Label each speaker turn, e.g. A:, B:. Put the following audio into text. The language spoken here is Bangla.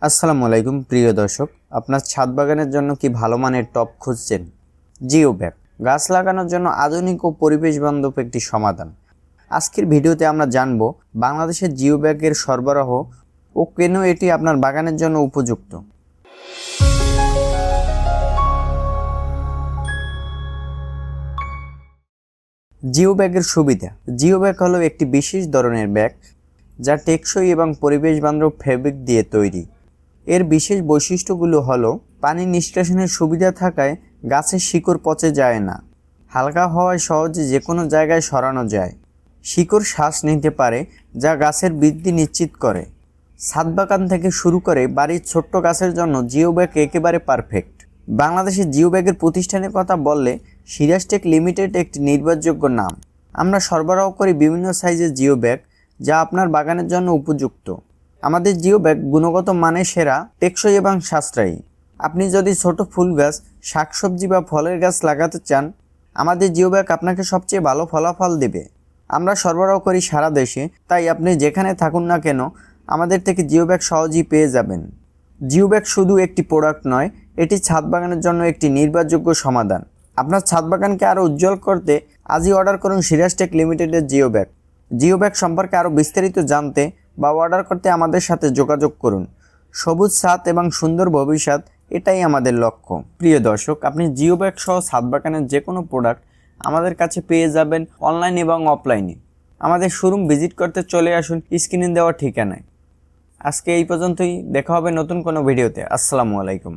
A: আসসালামু আলাইকুম প্রিয় দর্শক, আপনার ছাদ বাগানের জন্য কি ভালো মানের টব খুঁজছেন? জিও ব্যাগ গাছ লাগানোর জন্য আধুনিক ও পরিবেশ বান্ধব একটি সমাধান। আজকের ভিডিওতে আমরা জানব বাংলাদেশের জিও ব্যাগের সরবরাহ ও কেন এটি আপনার বাগানের জন্য উপযুক্ত। জিও ব্যাগের সুবিধা। জিও ব্যাগ হলো একটি বিশেষ ধরনের ব্যাগ যা টেকসই এবং পরিবেশ বান্ধব ফেব্রিক দিয়ে তৈরি। এর বিশেষ বৈশিষ্ট্যগুলো হলো পানি নিষ্কাশনের সুবিধা থাকায় গাছের শিকড় পচে যায় না, হালকা হওয়ায় সহজে যে কোনো জায়গায় সরানো যায়, শিকড় শ্বাস নিতে পারে যা গাছের বৃদ্ধি নিশ্চিত করে। ছাদ বাগান থেকে শুরু করে বাড়ির ছোট্ট গাছের জন্য জিও ব্যাগ একেবারে পারফেক্ট। বাংলাদেশের জিও ব্যাগের প্রতিষ্ঠানের কথা বললে সিরাজ টেক লিমিটেড একটি নির্ভরযোগ্য নাম। আমরা সরবরাহ করি বিভিন্ন সাইজের জিও ব্যাগ যা আপনার বাগানের জন্য উপযুক্ত। আমাদের জিও ব্যাগ গুণগত মানে সেরা, টেকসই এবং সাশ্রয়ী। আপনি যদি ছোট ফুল গাছ, শাকসবজি বা ফলের গাছ লাগাতে চান, আমাদের জিও ব্যাগ আপনাকে সবচেয়ে ভালো ফলাফল দেবে। আমরা সরবরাহ করি সারা দেশে, তাই আপনি যেখানে থাকুন না কেন আমাদের থেকে জিও ব্যাগ সহজেই পেয়ে যাবেন। জিও ব্যাগ শুধু একটি প্রোডাক্ট নয়, এটি ছাদ বাগানের জন্য একটি নির্ভরযোগ্য সমাধান। আপনার ছাদ বাগানকে আরও উজ্জ্বল করতে আজই অর্ডার করুন সিরাজ টেক লিমিটেডের জিও ব্যাগ। জিও ব্যাগ সম্পর্কে আরও বিস্তারিত জানতে বা অর্ডার করতে আমাদের সাথে যোগাযোগ করুন। সবুজ ছাদ এবং সুন্দর ভবিষ্যৎ, এটাই আমাদের লক্ষ্য। প্রিয় দর্শক, আপনি জিও ব্যাগ সহ ছাদ বাগানের যে কোনো প্রোডাক্ট আমাদের কাছে পেয়ে যাবেন অনলাইন এবং অফলাইনে। আমাদের শোরুম ভিজিট করতে চলে আসুন স্ক্রিনে দেওয়া ঠিকানায়। আজকে এই পর্যন্তই, দেখা হবে নতুন কোনো ভিডিওতে। আসসালামু আলাইকুম।